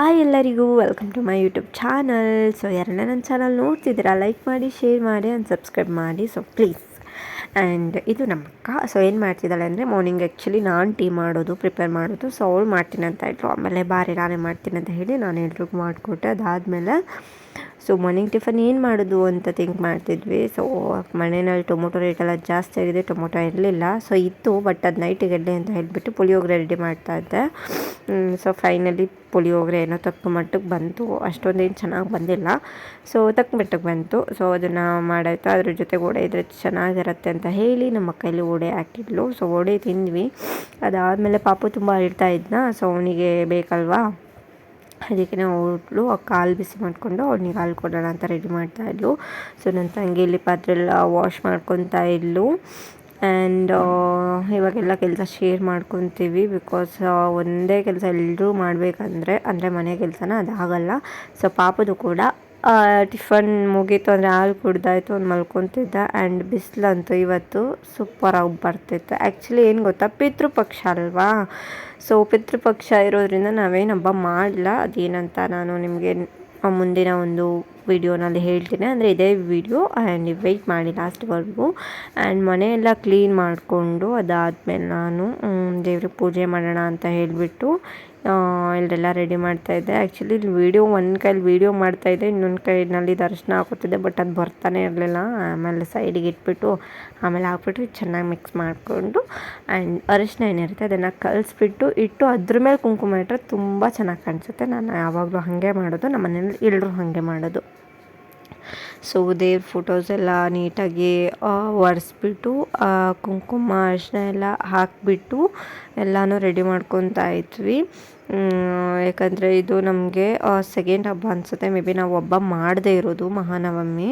ಎಲ್ಲರಿಗೂ welcome to my YouTube channel. So ಯಾರನ್ನ ನನ್ನ ಚಾನಲ್ ನೋಡ್ತಿದ್ದೀರಾ, ಲೈಕ್ ಮಾಡಿ, ಶೇರ್ ಮಾಡಿ ಆ್ಯಂಡ್ ಸಬ್ಸ್ಕ್ರೈಬ್ ಮಾಡಿ. So please. ಆ್ಯಂಡ್ ಇದು ನಮ್ಮ ಅಕ್ಕ. ಸೊ ಏನು ಮಾಡ್ತಿದ್ದಾಳೆ ಅಂದರೆ, ಮಾರ್ನಿಂಗ್ ಆ್ಯಕ್ಚುಲಿ ನಾನು ಟೀ ಮಾಡೋದು ಪ್ರಿಪೇರ್ ಮಾಡೋದು. ಸೊ ಅವಳು ಮಾಡ್ತೀನಿ ಅಂತ ಇದ್ಲು. ಆಮೇಲೆ ಬಾರಿ ನಾನೇ ಮಾಡ್ತೀನಿ ಅಂತ ಹೇಳಿ ನಾನು ಎಲ್ರಿಗೂ ಮಾಡಿಕೊಟ್ಟೆ. ಅದಾದಮೇಲೆ ಸೊ ಮಾರ್ನಿಂಗ್ ಟಿಫನ್ ಏನು ಮಾಡೋದು ಅಂತ ಥಿಂಕ್ ಮಾಡ್ತಿದ್ವಿ. ಸೊ ಮನೆಯಲ್ಲಿ ಟೊಮೊಟೊ ರೇಟೆಲ್ಲ ಜಾಸ್ತಿ ಆಗಿದೆ, ಟೊಮೊಟೊ ಇರಲಿಲ್ಲ. ಸೊ ಇತ್ತು, ಬಟ್ ಅದು ನೈಟಿಗೆ ಇರಲಿ ಅಂತ ಹೇಳಿಬಿಟ್ಟು ಪುಳಿಯೋಗರೆ ರೆಡಿ ಮಾಡ್ತಾಯಿದ್ದೆ. ಸೊ ಫೈನಲಿ ಪುಳಿಯೋಗರೆ ಏನೋ ತಕ್ಕ ಮಟ್ಟಿಗೆ ಬಂತು, ಅಷ್ಟೊಂದೇನು ಚೆನ್ನಾಗಿ ಬಂದಿಲ್ಲ. ಸೊ ತಕ್ಕ ಮಟ್ಟಿಗೆ ಬಂತು. ಸೊ ಅದನ್ನು ಮಾಡಾಯಿತು. ಅದ್ರ ಜೊತೆಗೆ ವಡೆ ಇದ್ರೆ ಚೆನ್ನಾಗಿರುತ್ತೆ ಅಂತ ಹೇಳಿ ನಮ್ಮ ಕೈಲಿ ವಡೆ ಹಾಕಿದ್ಲು. ಸೊ ವಡೆ ತಿಂದ್ವಿ. ಅದಾದಮೇಲೆ ಪಾಪು ತುಂಬ ಅಳ್ತಾ ಇದ್ನ. ಸೊ ಅವನಿಗೆ ಬೇಕಲ್ವಾ, ಅದಕ್ಕೆ ಅವಳು ಕಾಲು ಬಿಸಿ ಮಾಡಿಕೊಂಡು ಅವನಿಗೆ ಹಾಲು ಕೊಡೋಣ ಅಂತ ರೆಡಿ ಮಾಡ್ತಾಯಿದ್ಲು. ಸೊ ನನ್ನ ತಂಗಿ ಇಲ್ಲಿ ಪಾತ್ರೆ ಎಲ್ಲ ವಾಶ್ ಮಾಡ್ಕೊತಾ ಇದ್ಲು. ಆ್ಯಂಡ್ ಇವಾಗೆಲ್ಲ ಕೆಲಸ ಶೇರ್ ಮಾಡ್ಕೊತೀವಿ. ಬಿಕಾಸ್ ಒಂದೇ ಕೆಲಸ ಎಲ್ಲರೂ ಮಾಡಬೇಕಂದ್ರೆ ಮನೆ ಕೆಲಸನ ಅದಾಗಲ್ಲ. ಸೊ ಪಾಪದು ಕೂಡ ಟಿಫನ್ ಮುಗೀತು ಅಂದರೆ ಹಾಲು ಕುಡ್ದಾಯಿತು, ಅವ್ನು ಮಲ್ಕೊತಿದ್ದ. ಆ್ಯಂಡ್ ಬಿಸಿಲಂತೂ ಇವತ್ತು ಸೂಪರಾಗಿ ಬರ್ತಿತ್ತು. ಆ್ಯಕ್ಚುಲಿ ಏನು ಗೊತ್ತಾ, ಪಿತೃಪಕ್ಷ ಅಲ್ವಾ. ಸೊ ಪಿತೃಪಕ್ಷ ಇರೋದ್ರಿಂದ ನಾವೇನು ಹಬ್ಬ ಮಾಡಲ್ಲ. ಅದೇನಂತ ನಾನು ನಿಮಗೆ ಮುಂದಿನ ಒಂದು ವಿಡಿಯೋನಲ್ಲಿ ಹೇಳ್ತೀನಿ. ಅಂದರೆ ಇದೇ ವಿಡಿಯೋ. ಆ್ಯಂಡ್ ವೆಯ್ಟ್ ಮಾಡಿ ಲಾಸ್ಟ್ವರೆಗೂ. ಆ್ಯಂಡ್ ಮನೆಯೆಲ್ಲ ಕ್ಲೀನ್ ಮಾಡಿಕೊಂಡು ಅದಾದಮೇಲೆ ನಾನು ದೇವ್ರಿಗೆ ಪೂಜೆ ಮಾಡೋಣ ಅಂತ ಹೇಳಿಬಿಟ್ಟು ಇಲ್ಲೆಲ್ಲ ರೆಡಿ ಮಾಡ್ತಾಯಿದ್ದೆ. ಆ್ಯಕ್ಚುಲಿ ಇಲ್ಲಿ ಒಂದು ಕೈಲಿ ವೀಡಿಯೋ ಮಾಡ್ತಾಯಿದ್ದೆ, ಇನ್ನೊಂದು ಕೈನಲ್ಲಿ ದರ್ಶನ ಹಾಕೋತಿದ್ದೆ. ಬಟ್ ಅದು ಬರ್ತಾನೆ ಇರಲಿಲ್ಲ. ಆಮೇಲೆ ಸೈಡಿಗೆ ಇಟ್ಬಿಟ್ಟು ಆಮೇಲೆ ಹಾಕ್ಬಿಟ್ಟು ಚೆನ್ನಾಗಿ ಮಿಕ್ಸ್ ಮಾಡಿಕೊಂಡು ಆ್ಯಂಡ್ ಅರಿಶಿನ ಏನಿರುತ್ತೆ ಅದನ್ನು ಕಲಿಸ್ಬಿಟ್ಟು ಇಟ್ಟು ಅದ್ರ ಮೇಲೆ ಕುಂಕುಮ ಇಟ್ಟರೆ ತುಂಬ ಚೆನ್ನಾಗಿ ಕಾಣಿಸುತ್ತೆ. ನಾನು ಯಾವಾಗಲೂ ಹಾಗೆ ಮಾಡೋದು, ನಮ್ಮ ಮನೇಲಿ ಎಲ್ಲರೂ ಹಾಗೆ ಮಾಡೋದು. ಸೊ ದೇವ್ರ ಫೋಟೋಸ್ ಎಲ್ಲ ನೀಟಾಗಿ ಒರೆಸ್ಬಿಟ್ಟು ಕುಂಕುಮ ಅರಿಶಿನ ಎಲ್ಲ ಹಾಕಿಬಿಟ್ಟು ಎಲ್ಲನೂ ರೆಡಿ ಮಾಡ್ಕೊತಾ ಇದ್ವಿ. ಯಾಕಂದರೆ ಇದು ನಮಗೆ ಸೆಕೆಂಡ್ ಹಬ್ಬ ಅನಿಸುತ್ತೆ. ಮೇ ಬಿ ನಾವು ಹಬ್ಬ ಮಾಡದೇ ಇರೋದು ಮಹಾನವಮಿ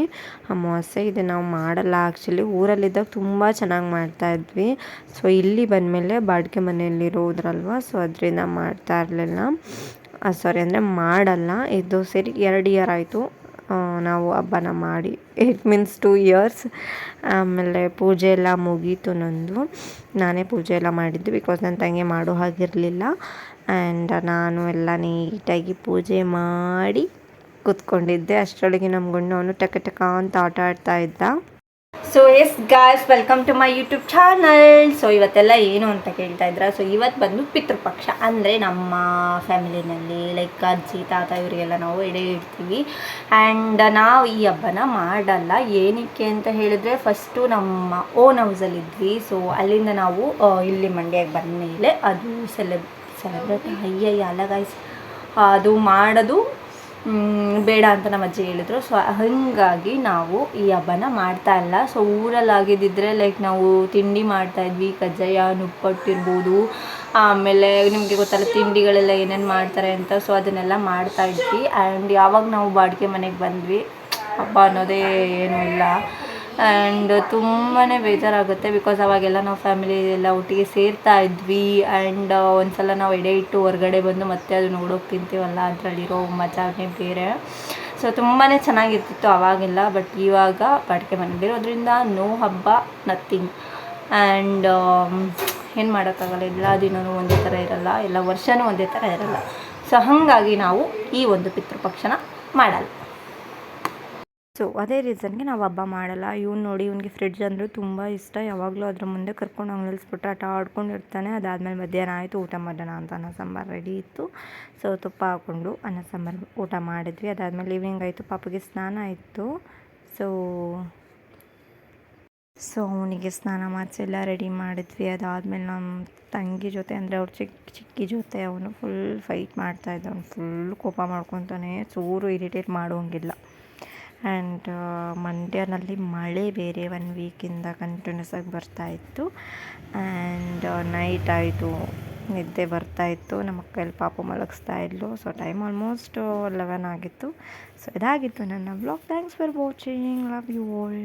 ಅಮಾವಾಸ್ಯೆ. ಇದು ನಾವು ಮಾಡಲ್ಲ. ಆ್ಯಕ್ಚುಲಿ ಊರಲ್ಲಿದ್ದಾಗ ತುಂಬ ಚೆನ್ನಾಗಿ ಮಾಡ್ತಾಯಿದ್ವಿ. ಸೊ ಇಲ್ಲಿ ಬಂದಮೇಲೆ ಬಾಡಿಗೆ ಮನೆಯಲ್ಲಿರೋದ್ರಲ್ವ, ಸೊ ಅದರಿಂದ ಮಾಡ್ತಾ ಇರಲಿಲ್ಲ. ಸಾರಿ, ಅಂದರೆ ಮಾಡಲ್ಲ. ಇದು ಸೇರಿ 2 ಇಯರ್ ಆಯಿತು ನಾವು ಹಬ್ಬನ ಮಾಡಿ. It means 2 years. ಆಮೇಲೆ ಪೂಜೆ ಎಲ್ಲ ಮುಗೀತು ನಂದು. ನಾನೇ ಪೂಜೆ ಎಲ್ಲ ಮಾಡಿದ್ದು, ಬಿಕಾಸ್ ನನ್ನ ತಂಗಿ ಮಾಡೋ ಹಾಗಿರಲಿಲ್ಲ. ಆ್ಯಂಡ್ ನಾನು ಎಲ್ಲ ನೀಟಾಗಿ ಪೂಜೆ ಮಾಡಿ ಕೂತ್ಕೊಂಡಿದ್ದೆ. ಅಷ್ಟರೊಳಗೆ ನಮ್ಮ ಗಂಡು ಅವನು ಟಕ ಅಂತ ಆಟ ಆಡ್ತಾ ಇದ್ದ. So yes guys, welcome to my YouTube channel. So ಇವತ್ತೆಲ್ಲ ಏನು ಅಂತ ಕೇಳ್ತಾ ಇದ್ರ. ಸೊ ಇವತ್ತು ಬಂದು ಪಿತೃಪಕ್ಷ. ಅಂದರೆ ನಮ್ಮ ಫ್ಯಾಮಿಲಿನಲ್ಲಿ ಲೈಕ್ ಅಜ್ಜಿ ತಾತ ಇವರಿಗೆಲ್ಲ ನಾವು ಎಡೆ ಇಡ್ತೀವಿ. ಆ್ಯಂಡ್ ನಾವು ಈ ಹಬ್ಬನ ಮಾಡಲ್ಲ. ಏನಕ್ಕೆ ಅಂತ ಹೇಳಿದ್ರೆ, ಫಸ್ಟು ನಮ್ಮ ಓನ್ ಹೌಸಲ್ಲಿದ್ವಿ. ಸೊ ಅಲ್ಲಿಂದ ನಾವು ಇಲ್ಲಿ ಮಂಡ್ಯಕ್ಕೆ ಬಂದ ಮೇಲೆ ಅದು ಸೆಲೆಬ್ರೇಟ್ ಅಲ್ಲ ಗಾಯ್ಸ್, ಅದು ಮಾಡೋದು ಬೇಡ ಅಂತ ನಮ್ಮ ಅಜ್ಜಿ ಹೇಳಿದ್ರು. ಸೊ ಹಾಗಾಗಿ ನಾವು ಈ ಹಬ್ಬನ ಮಾಡ್ತಾ ಇಲ್ಲ. ಸೊ ಊರಲ್ಲಿ ಆಗಿದ್ದಿದ್ರೆ ಲೈಕ್ ನಾವು ತಿಂಡಿ ಮಾಡ್ತಾಯಿದ್ವಿ, ಕಜ್ಜಾಯ, ನುಪ್ಪಟ್ಟಿರ್ಬೋದು. ಆಮೇಲೆ ನಿಮಗೆ ಗೊತ್ತಲ್ಲ ತಿಂಡಿಗಳೆಲ್ಲ ಏನೇನು ಮಾಡ್ತಾರೆ ಅಂತ. ಸೊ ಅದನ್ನೆಲ್ಲ ಮಾಡ್ತಾಯಿದ್ವಿ. ಆ್ಯಂಡ್ ಯಾವಾಗ ನಾವು ಬಾಡಿಗೆ ಮನೆಗೆ ಬಂದ್ವಿ, ಹಬ್ಬ ಅನ್ನೋದೇ ಏನೂ ಇಲ್ಲ. ಆ್ಯಂಡ್ ತುಂಬಾ ಬೇಜಾರಾಗುತ್ತೆ. ಬಿಕಾಸ್ ಅವಾಗೆಲ್ಲ ನಾವು ಫ್ಯಾಮಿಲಿ ಎಲ್ಲ ಒಟ್ಟಿಗೆ ಸೇರ್ತಾ ಇದ್ವಿ. ಆ್ಯಂಡ್ ಒಂದು ಸಲ ನಾವು ಎಡೆ ಇಟ್ಟು ಹೊರಗಡೆ ಬಂದು ಮತ್ತೆ ಅದು ನೋಡೋಕೆ ತಿಂತೀವಲ್ಲ, ಅದರಲ್ಲಿರೋ ಮಜಾನೇ ಬೇರೆ. ಸೊ ತುಂಬಾ ಚೆನ್ನಾಗಿರ್ತಿತ್ತು ಅವಾಗೆಲ್ಲ. ಬಟ್ ಇವಾಗ ಬಾಡಿಗೆ ಮನೆಯಲ್ಲಿರೋದ್ರಿಂದ ನೋ ಹಬ್ಬ, ನಥಿಂಗ್. ಆ್ಯಂಡ್ ಏನು ಮಾಡೋಕ್ಕಾಗಲ್ಲ, ಎಲ್ಲ ದಿನವೂ ಒಂದೇ ಥರ ಇರಲ್ಲ, ಎಲ್ಲ ವರ್ಷವೂ ಒಂದೇ ಥರ ಇರಲ್ಲ. ಸೊ ಹಾಗಾಗಿ ನಾವು ಈ ಒಂದು ಪಿತೃಪಕ್ಷನ ಮಾಡಲ್ಲ. ಸೊ ಅದೇ ರೀಸನ್ಗೆ ನಾವು ಹಬ್ಬ ಮಾಡಲ್ಲ. ಇವ್ನು ನೋಡಿ, ಇವನಿಗೆ ಫ್ರಿಡ್ಜ್ ಅಂದರೆ ತುಂಬ ಇಷ್ಟ. ಯಾವಾಗಲೂ ಅದ್ರ ಮುಂದೆ ಕರ್ಕೊಂಡು ಅವ್ನು ನಿಲ್ಲಿಸ್ಬಿಟ್ಟು ಆಟ ಆಡ್ಕೊಂಡಿರ್ತಾನೆ. ಅದಾದಮೇಲೆ ಮಧ್ಯಾಹ್ನ ಆಯಿತು, ಊಟ ಮಾಡೋಣ ಅಂತ ಅನ್ನ ಸಾಂಬಾರು ರೆಡಿ ಇತ್ತು. ಸೊ ತುಪ್ಪ ಹಾಕ್ಕೊಂಡು ಅನ್ನ ಸಾಂಬಾರು ಊಟ ಮಾಡಿದ್ವಿ. ಅದಾದಮೇಲೆ ಈವ್ನಿಂಗ್ ಆಯಿತು, ಪಾಪಗೆ ಸ್ನಾನ ಇತ್ತು. ಸೊ ಅವನಿಗೆ ಸ್ನಾನ ಮಾಡಿಸಿ ಎಲ್ಲ ರೆಡಿ ಮಾಡಿದ್ವಿ. ಅದಾದಮೇಲೆ ನಮ್ಮ ತಂಗಿ ಜೊತೆ, ಅಂದರೆ ಅವ್ರ ಚಿಕ್ಕಿ ಜೊತೆ ಅವನು ಫುಲ್ ಫೈಟ್ ಮಾಡ್ತಾಯಿದ್ದ. ಅವ್ನು ಫುಲ್ ಕೋಪ ಮಾಡ್ಕೊತಾನೆ, ಚೂರು ಇರಿಟೇಟ್ ಮಾಡೋಂಗಿಲ್ಲ. ಆ್ಯಂಡ್ ಮಂಡ್ಯನಲ್ಲಿ ಮಳೆ ಬೇರೆ 1 ವೀಕಿಂದ ಕಂಟಿನ್ಯೂಸ್ ಆಗಿ ಬರ್ತಾಯಿತ್ತು. ಆ್ಯಂಡ್ ನೈಟ್ ಆಯಿತು, ನಿದ್ದೆ ಬರ್ತಾಯಿತ್ತು. ನಮ್ಮ ಕೈಲಿ ಪಾಪು ಮಲಗಿಸ್ತಾ ಇದ್ಲು. ಸೊ ಟೈಮ್ ಆಲ್ಮೋಸ್ಟ್ 11 ಆಗಿತ್ತು. ಸೊ ಇದಾಗಿತ್ತು ನನ್ನ vlog. Thanks for watching. Love you all.